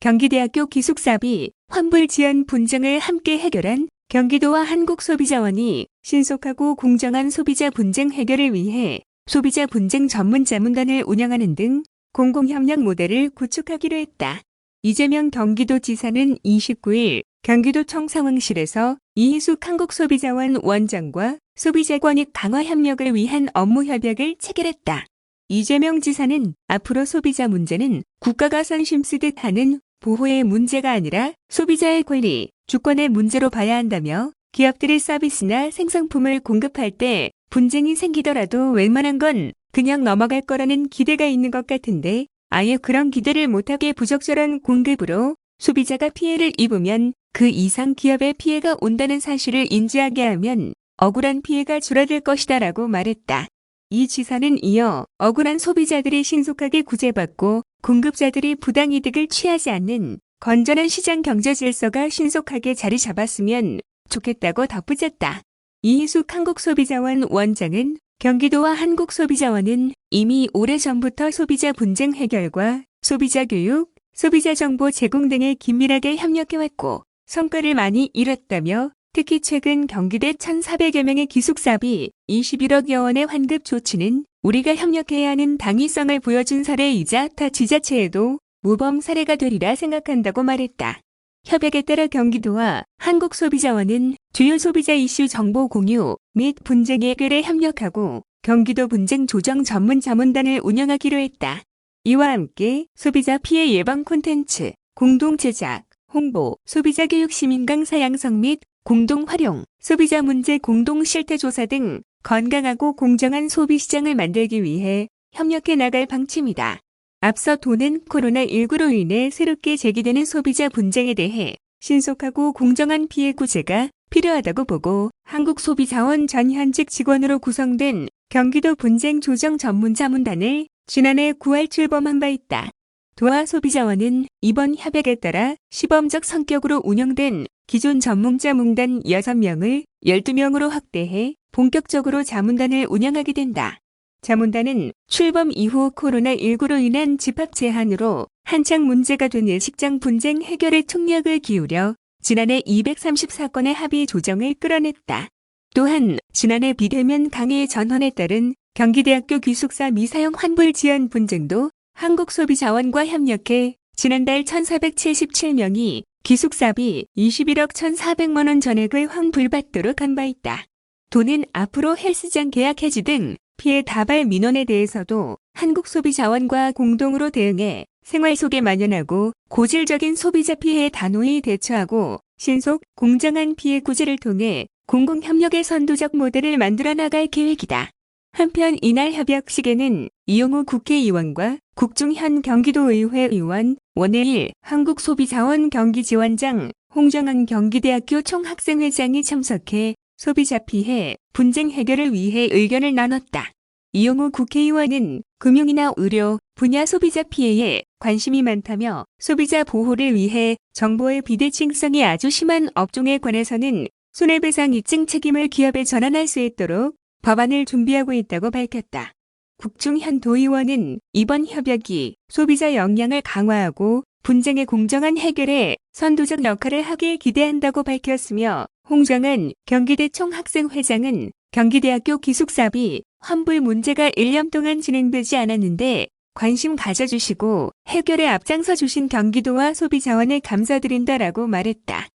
경기대학교 기숙사비 환불 지연 분쟁을 함께 해결한 경기도와 한국소비자원이 신속하고 공정한 소비자 분쟁 해결을 위해 소비자 분쟁 전문 자문단을 운영하는 등 공공협력 모델을 구축하기로 했다. 이재명 경기도지사는 29일 경기도청 상황실에서 이희숙 한국소비자원 원장과 소비자 권익 강화 협력을 위한 업무 협약을 체결했다. 이재명 지사는 앞으로 소비자 문제는 국가가 선심 쓰듯 하는 보호의 문제가 아니라 소비자의 권리, 주권의 문제로 봐야 한다며 기업들이 서비스나 생산품을 공급할 때 분쟁이 생기더라도 웬만한 건 그냥 넘어갈 거라는 기대가 있는 것 같은데 아예 그런 기대를 못하게 부적절한 공급으로 소비자가 피해를 입으면 그 이상 기업에 피해가 온다는 사실을 인지하게 하면 억울한 피해가 줄어들 것이다라고 말했다. 이 지사는 이어 억울한 소비자들이 신속하게 구제받고 공급자들이 부당이득을 취하지 않는 건전한 시장 경제 질서가 신속하게 자리 잡았으면 좋겠다고 덧붙였다. 이희숙 한국소비자원 원장은 경기도와 한국소비자원은 이미 오래전부터 소비자 분쟁 해결과 소비자 교육, 소비자 정보 제공 등에 긴밀하게 협력해왔고 성과를 많이 이뤘다며 특히 최근 경기대 1,400여 명의 기숙사비 21억여 원의 환급 조치는 우리가 협력해야 하는 당위성을 보여준 사례이자 타 지자체에도 모범 사례가 되리라 생각한다고 말했다. 협약에 따라 경기도와 한국소비자원은 주요 소비자 이슈 정보 공유 및 분쟁 해결에 협력하고 경기도 분쟁 조정 전문 자문단을 운영하기로 했다. 이와 함께 소비자 피해 예방 콘텐츠, 공동 제작, 홍보, 소비자 교육 시민 강사 양성 및 공동 활용, 소비자 문제 공동 실태 조사 등 건강하고 공정한 소비 시장을 만들기 위해 협력해 나갈 방침이다. 앞서 도는 코로나19로 인해 새롭게 제기되는 소비자 분쟁에 대해 신속하고 공정한 피해 구제가 필요하다고 보고 한국소비자원 전 현직 직원으로 구성된 경기도 분쟁 조정 전문 자문단을 지난해 9월 출범한 바 있다. 도와 소비자원은 이번 협약에 따라 시범적 성격으로 운영된 기존 전문자 문단 6명을 12명으로 확대해 본격적으로 자문단을 운영하게 된다. 자문단은 출범 이후 코로나19로 인한 집합 제한으로 한창 문제가 되는 식장 분쟁 해결에 총력을 기울여 지난해 234건의 합의 조정을 끌어냈다. 또한 지난해 비대면 강의 전환에 따른 경기대학교 기숙사 미사용 환불 지연 분쟁도 한국소비자원과 협력해 지난달 1,477명이 기숙사비 21억 1,400만 원 전액을 환불받도록 한 바 있다. 도는 앞으로 헬스장 계약 해지 등 피해 다발 민원에 대해서도 한국소비자원과 공동으로 대응해 생활 속에 만연하고 고질적인 소비자 피해에 단호히 대처하고 신속, 공정한 피해 구제를 통해 공공협력의 선도적 모델을 만들어 나갈 계획이다. 한편 이날 협약식에는 이용우 국회의원과 국중현 경기도의회 의원, 원혜일 한국소비자원 경기지원장, 홍정한 경기대학교 총학생회장이 참석해 소비자 피해, 분쟁 해결을 위해 의견을 나눴다. 이용우 국회의원은 금융이나 의료 분야 소비자 피해에 관심이 많다며 소비자 보호를 위해 정보의 비대칭성이 아주 심한 업종에 관해서는 손해배상 입증 책임을 기업에 전환할 수 있도록 법안을 준비하고 있다고 밝혔다. 국중현 도의원은 이번 협약이 소비자 역량을 강화하고 분쟁의 공정한 해결에 선도적 역할을 하길 기대한다고 밝혔으며 홍정한 경기대 총학생회장은 경기대학교 기숙사비 환불 문제가 1년 동안 진행되지 않았는데 관심 가져주시고 해결에 앞장서 주신 경기도와 소비자원에 감사드린다라고 말했다.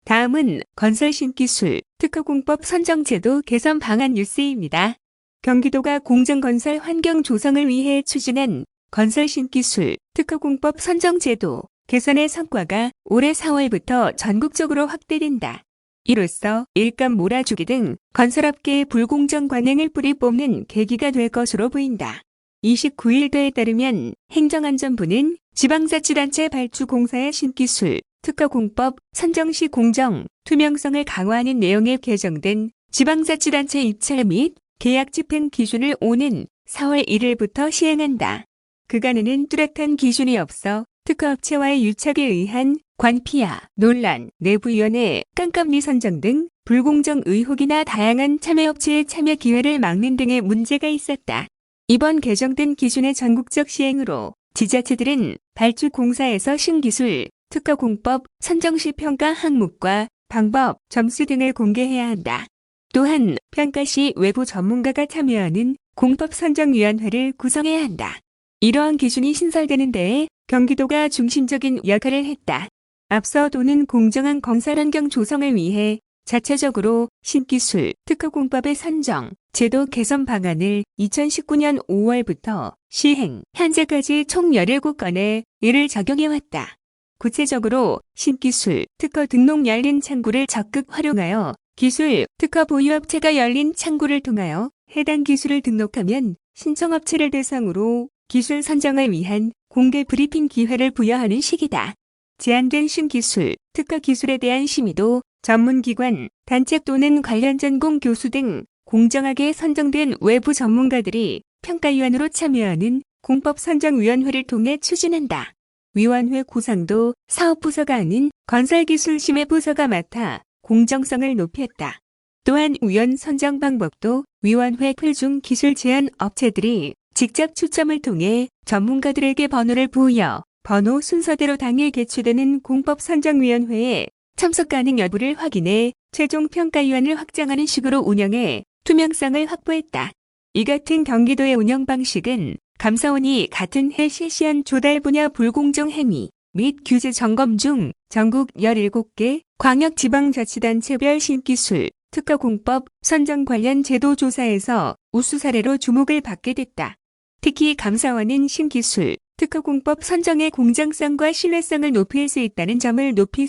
다음은 건설 신기술 특허공법 선정제도 개선 방안 뉴스입니다. 경기도가 공정건설 환경 조성을 위해 추진한 건설 신기술 특허공법 선정제도 개선의 성과가 올해 4월부터 전국적으로 확대된다. 이로써 일감 몰아주기 등 건설업계의 불공정 관행을 뿌리 뽑는 계기가 될 것으로 보인다. 29일도에 따르면 행정안전부는 지방자치단체 발주공사의 신기술 특허공법 선정 시 공정, 투명성을 강화하는 내용에 개정된 지방자치단체 입찰 및 계약 집행 기준을 오는 4월 1일부터 시행한다. 그간에는 뚜렷한 기준이 없어 특허업체와의 유착에 의한 관피아, 논란, 내부위원회, 깜깜리 선정 등 불공정 의혹이나 다양한 참여업체의 참여 기회를 막는 등의 문제가 있었다. 이번 개정된 기준의 전국적 시행으로 지자체들은 발주공사에서 신기술, 특허공법, 선정시 평가 항목과 방법, 점수 등을 공개해야 한다. 또한 평가 시 외부 전문가가 참여하는 공법선정위원회를 구성해야 한다. 이러한 기준이 신설되는 데에 경기도가 중심적인 역할을 했다. 앞서 도는 공정한 건설환경 조성을 위해 자체적으로 신기술, 특허공법의 선정, 제도 개선 방안을 2019년 5월부터 시행, 현재까지 총 17건에 이를 적용해왔다. 구체적으로 신기술, 특허 등록 열린 창구를 적극 활용하여 기술, 특허 보유업체가 열린 창구를 통하여 해당 기술을 등록하면 신청업체를 대상으로 기술 선정을 위한 공개 브리핑 기회를 부여하는 시기다. 제한된 신기술, 특허 기술에 대한 심의도 전문기관, 단체 또는 관련 전공 교수 등 공정하게 선정된 외부 전문가들이 평가위원으로 참여하는 공법선정위원회를 통해 추진한다. 위원회 구성도 사업부서가 아닌 건설기술심의부서가 맡아 공정성을 높였다. 또한 위원 선정 방법도 위원회 풀중 기술 제한 업체들이 직접 추첨을 통해 전문가들에게 번호를 부여 번호 순서대로 당일 개최되는 공법선정위원회에 참석 가능 여부를 확인해 최종 평가위원을 확정하는 식으로 운영해 투명성을 확보했다. 이 같은 경기도의 운영 방식은 감사원이 같은 해 실시한 조달 분야 불공정 행위 및 규제 점검 중 전국 17개 광역지방자치단체별 신기술, 특허공법 선정 관련 제도 조사에서 우수 사례로 주목을 받게 됐다. 특히 감사원은 신기술, 특허공법 선정의 공정성과 신뢰성을 높일 수 있다는 점을 높이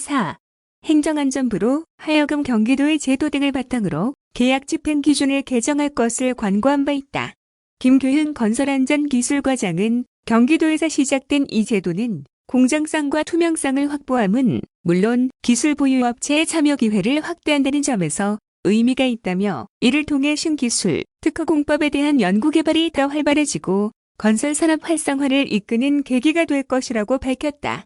행정안전부로 하여금 경기도의 제도 등을 바탕으로 계약 집행 기준을 개정할 것을 권고한 바 있다. 김규현 건설안전기술과장은 경기도에서 시작된 이 제도는 공정성과 투명성을 확보함은 물론 기술 보유업체의 참여 기회를 확대한다는 점에서 의미가 있다며 이를 통해 신기술, 특허공법에 대한 연구개발이 더 활발해지고 건설산업 활성화를 이끄는 계기가 될 것이라고 밝혔다.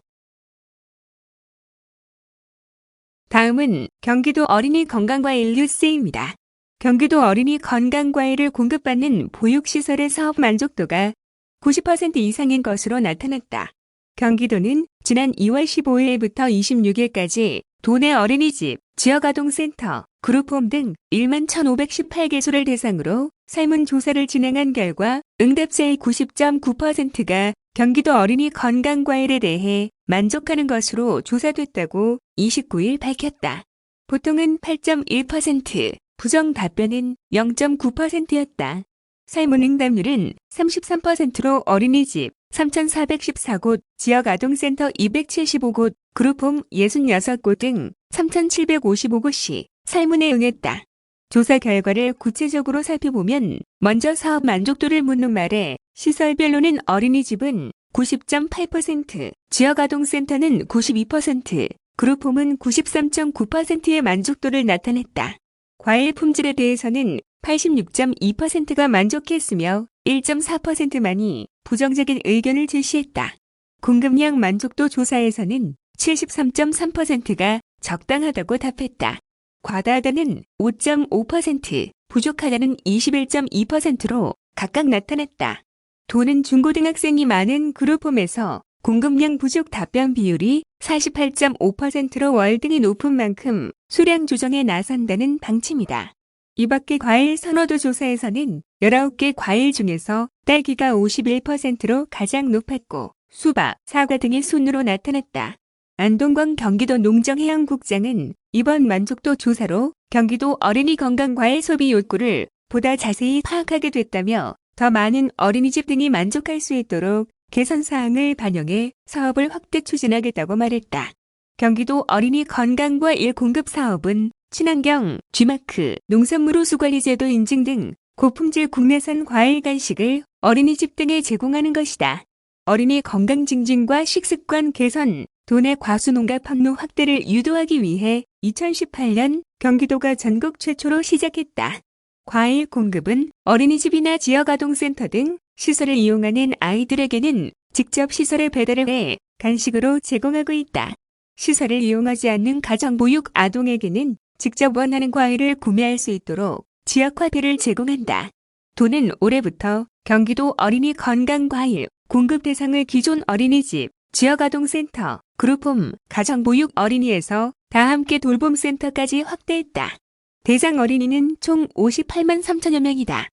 다음은 경기도 어린이 건강과일 뉴스입니다. 경기도 어린이 건강과일을 공급받는 보육시설의 사업 만족도가 90% 이상인 것으로 나타났다. 경기도는 지난 2월 15일부터 26일까지 도내 어린이집, 지역아동센터, 그룹홈 등 1만 1,518개소를 대상으로 설문조사를 진행한 결과 응답자의 90.9%가 경기도 어린이 건강과일에 대해 만족하는 것으로 조사됐다고 29일 밝혔다. 보통은 8.1%, 부정 답변은 0.9%였다. 설문응답률은 33%로 어린이집 3,414곳, 지역아동센터 275곳, 그룹홈 66곳 등 3,755곳이 설문에 응했다. 조사 결과를 구체적으로 살펴보면 먼저 사업 만족도를 묻는 말에 시설별로는 어린이집은 90.8%, 지역아동센터는 92%, 그룹홈은 93.9%의 만족도를 나타냈다. 과일 품질에 대해서는 86.2%가 만족했으며 1.4%만이 부정적인 의견을 제시했다. 공급량 만족도 조사에서는 73.3%가 적당하다고 답했다. 과다하다는 5.5%, 부족하다는 21.2%로 각각 나타났다. 도는 중고등학생이 많은 그룹홈에서 공급량 부족 답변 비율이 48.5%로 월등히 높은 만큼 수량 조정에 나선다는 방침이다. 이 밖에 과일 선호도 조사에서는 19개 과일 중에서 딸기가 51%로 가장 높았고 수박, 사과 등이 순으로 나타났다. 안동광 경기도 농정해양국장은 이번 만족도 조사로 경기도 어린이 건강과일 소비 욕구를 보다 자세히 파악하게 됐다며 더 많은 어린이집 등이 만족할 수 있도록 개선 사항을 반영해 사업을 확대 추진하겠다고 말했다. 경기도 어린이 건강과일 공급 사업은 친환경, G마크, 농산물 호수관리제도 인증 등 고품질 국내산 과일 간식을 어린이집 등에 제공하는 것이다. 어린이 건강 증진과 식습관 개선, 도내 과수농가 판로 확대를 유도하기 위해 2018년 경기도가 전국 최초로 시작했다. 과일 공급은 어린이집이나 지역아동센터 등 시설을 이용하는 아이들에게는 직접 시설에 배달을 해 간식으로 제공하고 있다. 시설을 이용하지 않는 가정보육 아동에게는 직접 원하는 과일을 구매할 수 있도록 지역화폐를 제공한다. 도는 올해부터 경기도 어린이 건강과일 공급 대상을 기존 어린이집, 지역아동센터, 그룹홈, 가정보육 어린이에서 다 함께 돌봄센터까지 확대했다. 대상 어린이는 총 58만 3천여 명이다.